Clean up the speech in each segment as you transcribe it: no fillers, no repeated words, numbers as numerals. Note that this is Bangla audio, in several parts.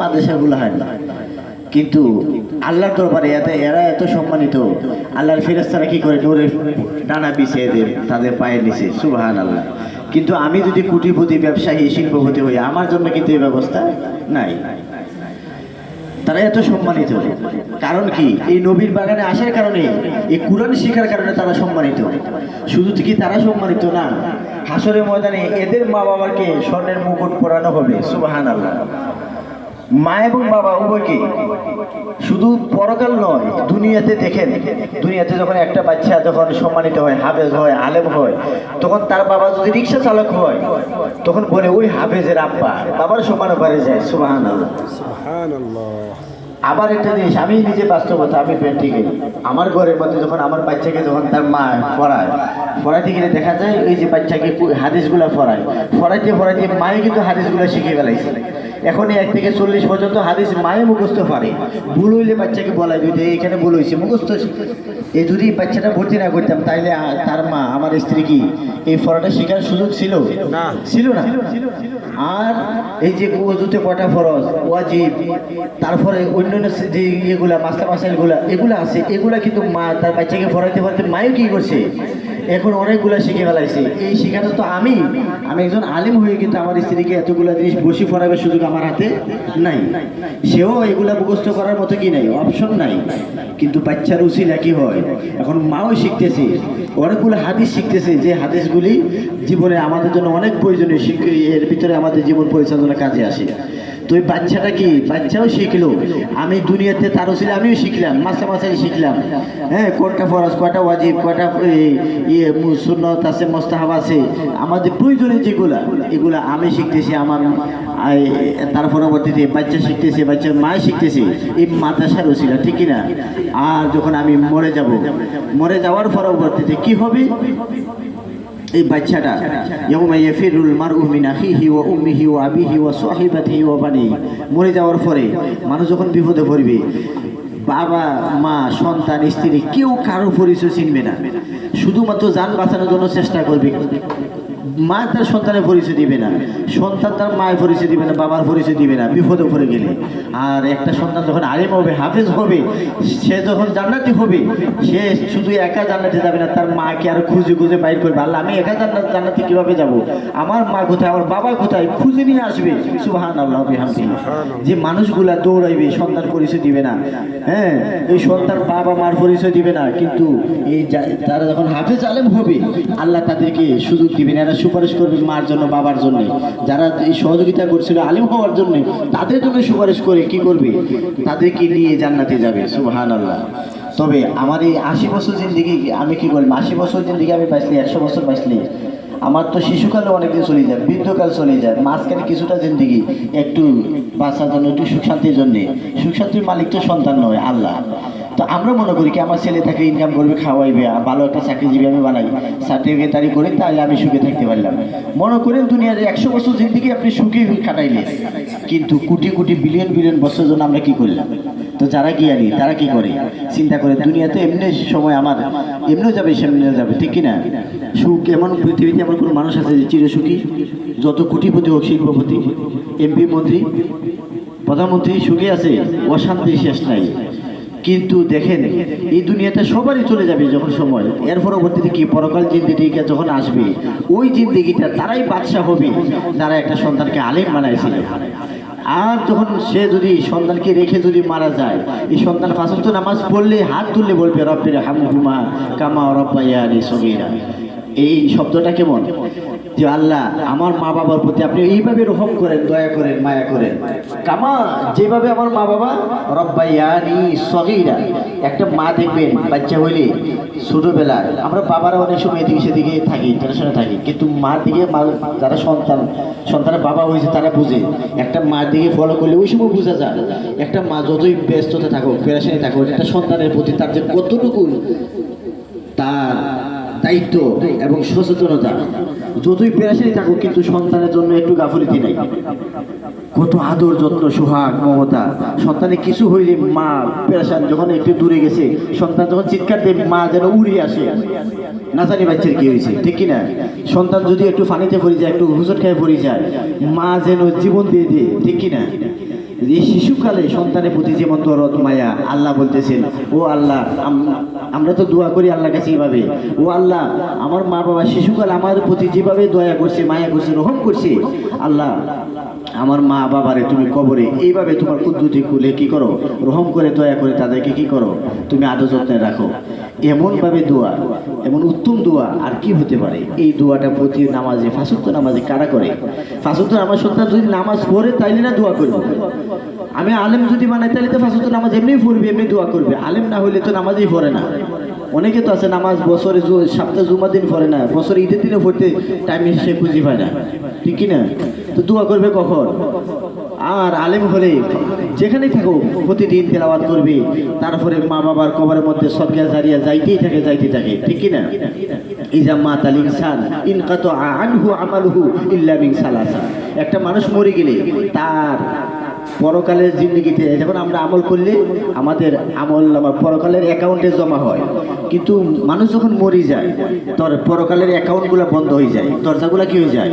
মাদ্রাসাগুলো হয় না, কিন্তু আল্লাহর দরবারে এরা এত সম্মানিত, আল্লাহর ফেরেশতারা কি করে নূরের ডানা বিছিয়ে দেন তাদের পায়ের নিচে, সুবহানাল্লাহ। কিন্তু আমি যদি কোটিপতি ব্যবসায়ী শিল্পপতি হই, আমার জন্য কিন্তু এই ব্যবস্থা নাই। তারা এত সম্মানিত কারণ কি? এই নবীর বাগানে আসার কারণে, এই কুরআন শেখার কারণে তারা সম্মানিত। শুধু কি তারা সম্মানিত না, হাসরের ময়দানে এদের মা বাবাকে স্বর্ণের মুকুট পরানো হবে, সুবহানাল্লাহ। মা এবং বাবা উভয়কে, শুধু পরকাল নয়, দুনিয়াতে দেখেন, দুনিয়াতে যখন একটা বাচ্চা যখন সম্মানিত হয়, হাফেজ হয়, আলেম হয়, তখন তার বাবা যদি রিক্সা চালক হয়, তখন বলে ওই হাফেজের আব্বা, বাবার সমান করে যায়, সুবহানাল্লাহ। আবার একটা জিনিস, আমি নিজে বাস্তবতা, আমি প্র্যাকটিক্যাল, আমার ঘরের মধ্যে যখন আমার বাচ্চাকে যখন তার মা পড়াইতে গেলে দেখা যায় এই যে বাচ্চাকে হাদিসগুলা পড়াইতে মায়ে কিন্তু হাদিসগুলা শিখে ফেলাইছে। এখন 1 থেকে 40 পর্যন্ত হাদিস মায়ে মুখস্থ পারে, ভুল হইলে বাচ্চাকে বলাই দিতে এখানে ভুল হয়েছে মুখস্থ। এই যদি বাচ্চাটা ভর্তি না করতাম তাইলে তার মা, আমার স্ত্রী কি এই পড়াটা শেখার সুযোগ ছিল না? আর এই যে ওযুতে কটা ফরজ, ওয়াজিব, তারপরে অন্যান্য যে ইয়েগুলা মাসাইলগুলা এগুলা আছে, এগুলা কিন্তু মা তার বাচ্চাকে পড়াইতে মায়েও কি করছে, এখন অনেকগুলা শিখে ফেলাইছে। এই শেখাটা তো আমি একজন আলিম হয়ে কিন্তু আমার স্ত্রীকে এতগুলা জিনিস বসে পড়াবার সুযোগ আমার হাতে নাই, সেও এগুলা মুখস্থ করার মতো কি নাই, অপশন নাই। কিন্তু বাচ্চার উসিলা কি হয়, এখন মাও শিখতেছে, অনেকগুলো হাদিস শিখতেছে, যে হাদিসগুলি জীবনে আমাদের জন্য অনেক প্রয়োজনীয়, এর ভিতরে আমাদের জীবন পরিচালনার কাজে আসে। তো ওই বাচ্চাটা কি, বাচ্চাও শিখলো, আমি দুনিয়াতে তার উসিলা আমিও শিখলাম, মাসাইল শিখলাম, হ্যাঁ, কোনটা ফরজ, কয়টা ওয়াজিব, কয়টা সুন্নত আছে, মুস্তাহাব আছে, আমাদের প্রয়োজনীয় যেগুলা, এগুলা আমি শিখতেছি, আমার তার পরবর্তীতে বাচ্চা শিখতেছে, বাচ্চার মা শিখতেছে, এই মাদ্রাসার উসিলা, ঠিক কিনা? আর যখন আমি মরে যাওয়ার পরবর্তীতে কি হবে, এই বাচ্চাটা ইয়াউমা ইয়াফিরুল মারউ মিন আখিহি ওয়া উম্মিহি ওয়া আবিহি ওয়া সাহিবাতিহি ওয়া বানিহি, মরে যাওয়ার পরে মানুষ যখন বিপদে পড়বে, বাবা মা সন্তান স্ত্রী কেউ কারো পরিচয় চিনবে না, শুধুমাত্র জান বাঁচানোর জন্য চেষ্টা করবে। মা তার সন্তানের পরিচয় দিবে না, সন্তান তার মায়ের পরিচয় দিবে না, বাবার পরিচয় দিবে না বিপদে পড়ে গেলে। আর একটা সন্তান যখন আলেম হবে, হাফেজ হবে, সে যখন জান্নাতি হবে, সে শুধু একা জান্নাতে যাবে না, তার মাকে আরো খুঁজে বাইর করবে। আল্লাহ, আমি একা জান্নাতে কিভাবে যাব, আমার মা কোথায়, আমার বাবা কোথায়, খুঁজে নিয়ে আসবে, সুবহানাল্লাহ বিহামদিহি। যে মানুষগুলা দৌড়াইবে, সন্তান পরিচয় দিবে না, হ্যাঁ, এই সন্তান বাবা মার পরিচয় দিবে না, কিন্তু এই তারা যখন হাফেজ আলেম হবে, আল্লাহ তাদেরকে সুযোগ দিবেন, এরা সুপারিশ করবে মার জন্য, বাবার জন্য, যারা এই সহযোগিতা করছিল আলিম হওয়ার জন্য, তাদের জন্য সুপারিশ করে কি করবে, তাদেরকে নিয়ে জান্নাতে যাবে, সুবহানাল্লাহ। তবে আমার এই 80 বছর জিন্দিগি, আমি কি বলবো, 80 বছর জিন্দিগি আমি বাঁচলি, 100 বছর বাঁচলি, আমার তো শিশুকালে অনেকদিন চলে যায়, বৃদ্ধকাল চলে যায়, মাঝখানে কিছুটা জিন্দিগি একটু বাঁচার জন্য, একটু সুখ শান্তির জন্যে। সুখ শান্তির মালিক তো সন্তান নয়, আল্লাহ। তো আমরা মনে করি কি আমার ছেলে তাকে ইনকাম করবে, খাওয়াইবে, ভালো একটা চাকরিজীবী আমি বানাই, সার্টিফিকেটারি করে, তাহলে আমি সুখে থাকতে পারলাম। মনে করেন দুনিয়ার 100 বছর জিন্দিগি আপনি সুখে কাটাইলেন, কিন্তু কোটি বিলিয়ন বছর জন্য আমরা কি করলাম? তো যারা জ্ঞানী তারা কি করে, চিন্তা করে দুনিয়াতে এমনি সময় আমার এমনিও যাবে, সেমনিও যাবে, ঠিক কিনা? সুখ এমন পৃথিবীতে এমন কোনো মানুষ আছে যে চিরসুখী? যত কোটিপতি হোক, শিল্পপতি, এমপি, মন্ত্রী, প্রধানমন্ত্রী সুখী আছে, অশান্তির শেষ নাই। কিন্তু দেখেন এই দুনিয়াতে সবারই চলে যাবে যখন সময়, এর পরবর্তীতে কি পরকাল জিন্দিগিটা যখন আসবে, ওই জিন্দিগিটা তারাই বাদশা হবে যারা একটা সন্তানকে আলেম বানাইছিল। আর যখন সে যদি সন্তানকে রেখে যদি মারা যায়, এই সন্তান 5 ওয়াক্ত নামাজ পড়লে হাত তুললে বলবে রব্বির হামহুমা কামা রাব্বায়ানি সগীরা। এই শব্দটা কেমন, যে আল্লাহ আমার মা বাবার প্রতি আপনি এইভাবে রহম করেন, দয়া করেন, মায়া করেন, কামা যেভাবে আমার মা বাবা রব্বায়ানি সগীরা। একটা মা দেখবেন বাচ্চা হইলে ছোটবেলায়, আমরা বাবারা অনেক সময় এদিকে সেদিকে থাকি, টেনশনে থাকি, কিন্তু মার দিকে, যারা সন্তানের বাবা হয়েছে তারা বুঝে, একটা মার দিকে ফলো করলে ওই সময় বোঝা যায় একটা মা যতই ব্যস্ততা থাকুক, পেরেশানি থাকুক, একটা সন্তানের প্রতি তার যে কতটুকু তার দায়িত্ব এবং সচেতনতা, যতই পেরেশানি থাকুক, কিন্তু সন্তানের জন্য একটু গাফিলতি নাই। কত আদর, যত্ন, সোহাগ, মমতা। সন্তানের কিছু হইলে মা পেরেশান, যখন একটু দূরে গেছে সন্তান যখন চিৎকার দেয়, মা যেন উড়ে আসে, না জানি বাচ্চার কি হয়েছে, ঠিক কিনা? সন্তান যদি একটু পানিতে পড়ে যায়, একটু হুঁচট খেয়ে পড়ে যায়, মা যেন জীবন দিয়ে দেয়, ঠিক কিনা? এই শিশুকালে সন্তানের প্রতি যেমন দরদ মায়া, আল্লাহ বলতেছেন ও আল্লাহ আমরা তো দোয়া করি আল্লাহর কাছে এইভাবে, ও আল্লাহ আমার মা বাবা শিশুকাল আমার প্রতি যেভাবে দয়া করছে, মায়া করছে, রহম করছে, আল্লাহ আমার মা বাবারে তুমি কবরে এইভাবে তোমার কুদ্দুতি খুলে কি করো, রহম করে দয়া করে তাদেরকে কি করো, তুমি আদর যত্নে রাখো। এমনভাবে দোয়া, এমন উত্তম দোয়া আর কি হতে পারে? এই দোয়াটা প্রতি নামাজে, ফাঁসুক্ত নামাজে কারা করে? ফাঁসুক্ত নামাজ সন্তান যদি নামাজ পড়ে তাইলে না দোয়া করবে। আমি আলেম যদি বানাই তাহলে তো ফাঁসুক্ত নামাজ এমনি পড়বে, এমনি দোয়া করবে। আলেম না হইলে তো নামাজই পড়ে না। অনেকে তো আছে নামাজ বছরে সপ্তাহে জুমা দিন পড়ে না, বছরে ঈদের দিনে পড়তে টাইম সে খুঁজে পায় না, ঠিক কিনা? তো দোয়া করবে কখন? আর আলেম হলে যেখানেই থাকো প্রতিদিন তেলাওয়াত করবে, তারপরে মা বাবার কবরের মধ্যে সদকা জারিয়া যাইতেই থাকে, ঠিক কিনা? ইজা মাতাল ইনসান ইনকাতা আনহু আমালুহু ইল্লা মিন সালাসা। একটা মানুষ মরে গেলে তার পরকালের জিন্দগিতে যখন আমরা আমল করলে আমাদের আমল আমার পরকালের অ্যাকাউন্টে জমা হয়, কিন্তু মানুষ যখন মরে যায় তোর পরকালের অ্যাকাউন্টগুলো বন্ধ হয়ে যায়, দরজাগুলো কি হয়ে যায়?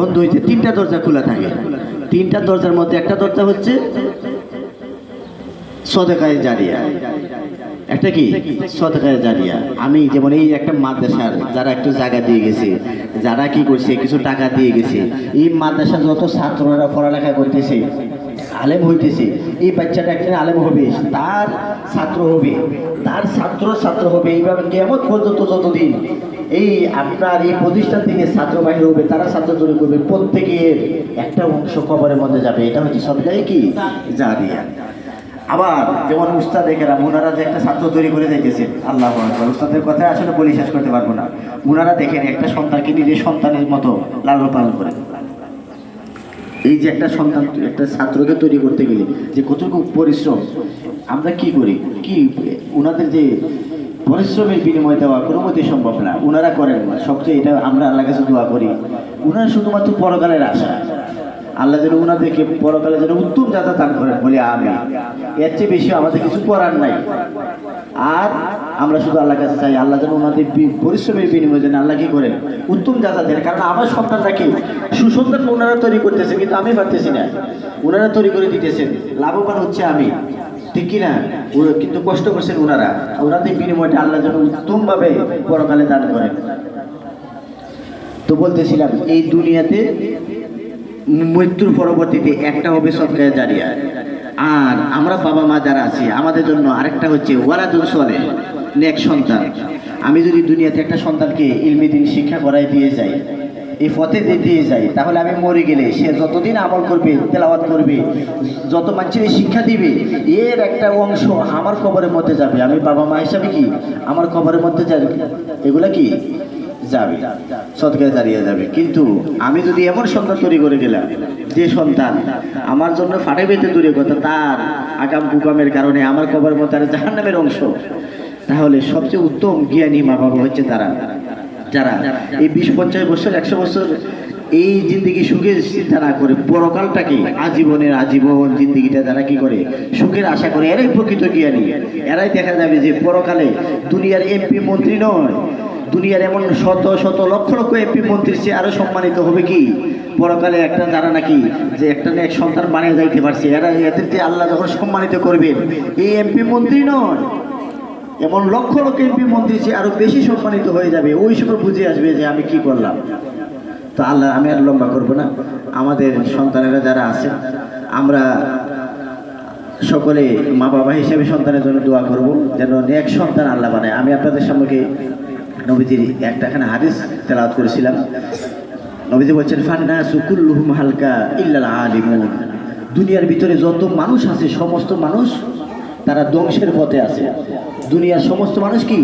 বন্ধ হয়ে যায়। 3টা দরজা খোলা থাকে। 3টা দরজার মধ্যে একটা দরজা হচ্ছে সদকায়ে জারিয়া। একটা কি? সদকায়ে জারিয়া। আমি যেমন এই একটা মাদ্রাসার যারা একটু জায়গা দিয়ে গেছে, যারা কি করছে কিছু টাকা দিয়ে গেছে, এই মাদ্রাসা যত ছাত্ররা পড়ালেখা করতেছে, আলেম হইতেছে, এই বাচ্চাটা একদিন আলেম হবে, তার ছাত্র হবে, তার ছাত্র হবে, এইভাবে কিয়ামত পর্যন্ত যতদিন এই আপনার এই প্রতিষ্ঠান থেকে ছাত্র বাহির হবে, তারা ছাত্র তৈরি করবে, প্রত্যেকের একটা অংশ কবরের মধ্যে যাবে। এটা হচ্ছে সদকায়ে কি জারিয়া। আবার যেমন উস্তাদেরা ওনারা যে একটা ছাত্র তৈরি করে যাইতেছে, আল্লাহু আকবার, উস্তাদের কথা আসলে বলে শেষ করতে পারবো না। ওনারা দেখেন একটা সন্তানকে নিজের সন্তানের মতো লালন পালন করে। এই যে একটা সন্তান, একটা ছাত্রকে তৈরি করতে গেলে যে কতটুকু পরিশ্রম আমরা কি করি, কি ওনাদের যে পরিশ্রমের বিনিময় দেওয়া কোনো মতেই সম্ভব না, ওনারা করেন না। সবচেয়ে এটা আমরা আল্লাহর কাছে দোয়া করি, ওনারা শুধুমাত্র পরকালের আশা, আল্লাহ যেন ওনাদেরকে পরকালে যেন উত্তম যাতা দান করেন, বলি আমি। এর চেয়ে বেশি আমাদের কিছু করার নাই। আর আমরা শুধু আল্লাহর কাছে চাই আল্লাহ যেন ওনাদের পরিশ্রমের বিনিময়ে যেন আল্লাহ কি করেন, উত্তম যাতা দেন। কারণ আমার সন্তানটাকে সুসন্তান ওনারা তৈরি করতেছে, কিন্তু আমি পারতেছি না। ওনারা তৈরি করে দিতেছেন, লাভবান হচ্ছে আমি, ঠিক কিনা? কিন্তু কষ্ট করছেন ওনারা, ওনাদের বিনিময়টা আল্লাহ যেন উত্তমভাবে পরকালে দান করেন। তো বলতেছিলাম এই দুনিয়াতে মৃত্যুর পরবর্তীতে একটা হবে সদকায়ে জারিয়া। আর আমরা বাবা মা যারা আছি আমাদের জন্য আরেকটা হচ্ছে ওয়ালাদুন সালেহ, নেক সন্তান। আমি যদি দুনিয়াতে একটা সন্তানকে ইলমি দ্বীন শিক্ষা করাই দিয়ে যাই, এই পথে দিয়ে যাই, তাহলে আমি মরে গেলে সে যতদিন আমল করবে, তেলাওয়াত করবে, যত মানুষের শিক্ষা দিবে, এর একটা অংশ আমার কবরের মধ্যে যাবে। আমি বাবা মা হিসাবে কি আমার কবরের মধ্যে যাবে, এগুলা কি যাবে, সদকায়ে জারিয়া যাবে। কিন্তু আমি যদি এমন সন্তান তৈরি করে গেলাম যে সন্তান আমার জন্য ফাটে বেঁধে দূরে কথা, তার আগাম বুকামের কারণে আমার কবরের মধ্যে আর জাহান্নামের অংশ, তাহলে সবচেয়ে উত্তম জ্ঞানী মা বাবা হচ্ছে তারা যারা এই 20-50 বছর 100 বছর এই জিন্দগি সুখের চিন্তা না করে পরকালটাকে আজীবন জিন্দগিটা যারা কি করে সুখের আশা করে, এরাই প্রকৃত জ্ঞানী। এরাই দেখা যাবে যে পরকালে দুনিয়ার এমপি মন্ত্রী নয়, দুনিয়ার এমন শত শত লক্ষ লক্ষ এমপি মন্ত্রীর চেয়ে আরো সম্মানিত হবে কি পরকালে একটা যারা নাকি যে একটা এক সন্তান বানিয়ে যাইতে পারছে, এদেরকে আল্লাহ যখন সম্মানিত করবেন, এই এমপি মন্ত্রী নয়, এমন লক্ষ লক্ষ এমপি মন্ত্রী চেয়ে আরো বেশি সম্মানিত হয়ে যাবে। ওই সময় বুঝে আসবে যে আমি কি করলাম। তো আল্লাহ, আমি আর লম্বা করবো না, আমাদের সন্তানেরা যারা আছে আমরা সকলে মা বাবা হিসেবে সন্তানের জন্য দোয়া করব যেন নেক সন্তান আল্লাহ বানায়। আমি আপনাদের সামনে নবীজির একটাখানে হাদিস তেলাওয়াত করেছিলাম। নবীজি বলছেন ফান্নাসু কুল্লুহুম হালকা ইল্লাল আলিমুন। দুনিয়ার ভিতরে যত মানুষ আছে সমস্ত মানুষ তারা ধ্বংসের পথে আছে। দুনিয়ার সমস্ত মানুষ কি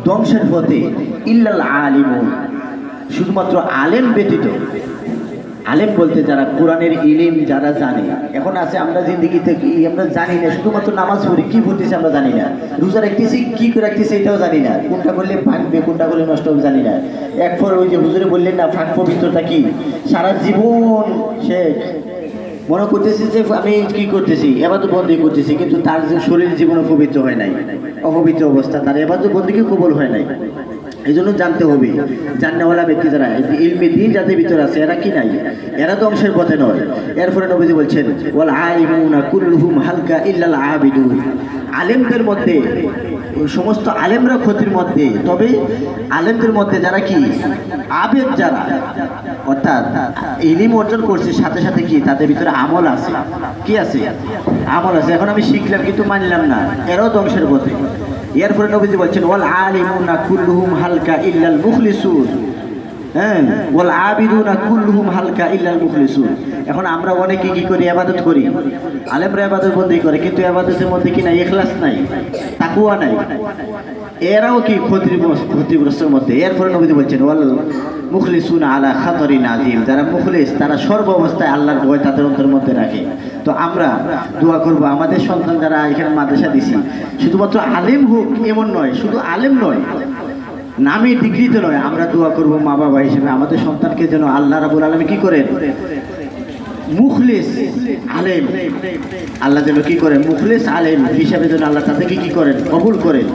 ধ্বংসের পথে, ইল্লাল আলিমুন, শুধুমাত্র আলেম ব্যতীত। আলেম বলতে যারা কোরআনের ইলম যারা জানে। এখন আছে আমরা জিন্দগিতে কি আমরা জানি না, শুধুমাত্র নামাজ পড়ি, কি পড়তেছি আমরা জানি না, রোজা রাখতেছি কি করে রাখতেছি এটাও জানি না, কোনটা করলে ভাঙবে কোনটা করলে নষ্ট হবে জানি না। এরপর ওই যে হুজুরে বললেন না ফাঁক পবিত্রতা কি, সারা জীবন সে মনে করতেছি যে আমি কি করতেছি, এবাদত বন্দী করতেছি, কিন্তু তার যে শরীর জীবনে পবিত্র হয় নাই, অপবিত্র অবস্থা, তার এবাদত বন্দী কবুল হয় নাই। এই জন্য জানতে হবে, জান্নাওয়ালা ব্যক্তি যারা ইলমে দ্বীন যাদের ভিতরে আছে এরা কি নাই, এরা তো ধ্বংসের পথে নয়। এরপরে নবীজি বলছেন ওয়াল আলিমুনা কুল্লুহুম হালকা ইল্লাল আবিদুন, আলেমদের মধ্যে সমস্ত আলেমরা ক্ষতির মধ্যে, তবে আলেমদের মধ্যে যারা কি আবেদ যারা, অর্থাৎ ইলম অর্জন করছে সাথে সাথে কি তাদের ভিতরে আমল আছে, কি আছে আমল আছে। এখন আমি শিখলাম কিন্তু মানলাম না, এরাও ধ্বংসের পথে। এরপরে নবীজি বলছেন ওয়াল আলিমুনা কুল্লুহুম হালকা ইল্লাল মুখলিসুন, হ্যাঁ ওয়াল আবিদুনা কুল্লুহুম হালকা ইল্লাল মুখলিসুন। এখন আমরা অনেকে কি করি, ইবাদত করি, আলেমরা ইবাদত বন্দি করে, কিন্তু ইবাদতের মধ্যে কি নাই, ইখলাস নাই, তাকওয়া নাই, এরাও কি ক্ষতিগ্রস্তের মধ্যে। এরপরে নবীজি বলছেন ওয়াল মুখলিসুনা আলা খাতরিন আযীম, যারা মুখলিস তারা সর্ব অবস্থায় আল্লাহর ভয় তাদের অন্তরের মধ্যে রাখে। তো আমরা দোয়া করব আমাদের সন্তান যারা এখানে মাদ্রাসা দিছি, শুধুমাত্র আলেম হোক এমন নয়, শুধু আলেম নয়, নামে ডিগ্রিতে নয়, আমরা দোয়া করব মা বাবা হিসেবে আমাদের সন্তানকে যেন আল্লাহ রাব্বুল আলামিন কি করেন, মুখলিস আলেম, আল্লাহ যেন কি করেন মুখলিস আলেম হিসাবে যেন আল্লাহ তাদেরকে কি করেন, কবুল করেন।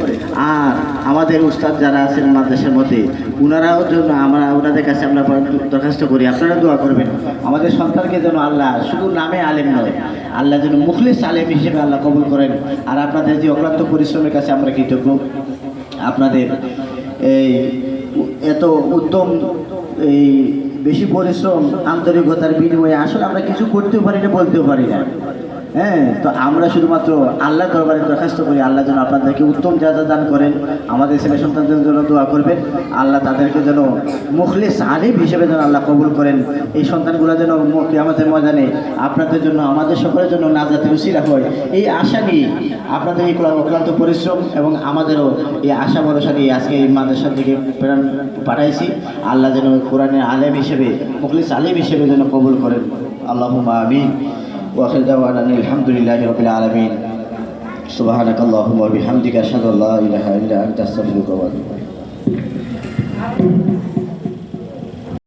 আর আমাদের উস্তাদ যারা আছেন মাদ্রাসার মধ্যে, ওনারাও জন্য আমরা ওনাদের কাছে আমরা দরখাস্ত করি, আপনারা দোয়া করবেন আমাদের সন্তানকে যেন আল্লাহ শুধু নামে আলেম নয়, আল্লাহ যেন মুখলিস আলেম হিসেবে আল্লাহ কবুল করেন। আর আপনাদের যে অক্লান্ত পরিশ্রমের কাছে আমরা কৃতজ্ঞ। আপনাদের এই এত উদ্যম, এই বেশি পরিশ্রম, আন্তরিকতার বিনিময়ে আসলে আমরা কিছু করতেও পারি না, বলতেও পারি না। হ্যাঁ, তো আমরা শুধুমাত্র আল্লাহ দরবারে দরখাস্ত করি আল্লাহ যেন আপনাদেরকে উত্তম যাজা দান করেন। আমাদের ছেলে সন্তানদের জন্য দোয়া করবেন, আল্লাহ তাদেরকে যেন মুখলিস আলিম হিসেবে যেন আল্লাহ কবুল করেন। এই সন্তানগুলো যেন কিয়ামতের ময়দানে আপনাদের জন্য আমাদের সকলের জন্য নাজাতের উসিলা হয়, এই আশা নিয়ে আপনাদের এই অক্লান্ত পরিশ্রম এবং আমাদেরও এই আশা ভরসা নিয়ে আজকে এই মাদ্রাসা থেকে প্রেরণ পাঠাইছি। আল্লাহ যেন কোরআনের আলেম হিসেবে, মুখলিস আলিম হিসেবে যেন কবুল করেন। আল্লাহুম্মা আমিন। وآخر دعوانا أن الحمد لله رب العالمين. سبحانك اللهم وبحمدك أشهد أن لا إله إلا أنت أستغفرك وأتوب إليك.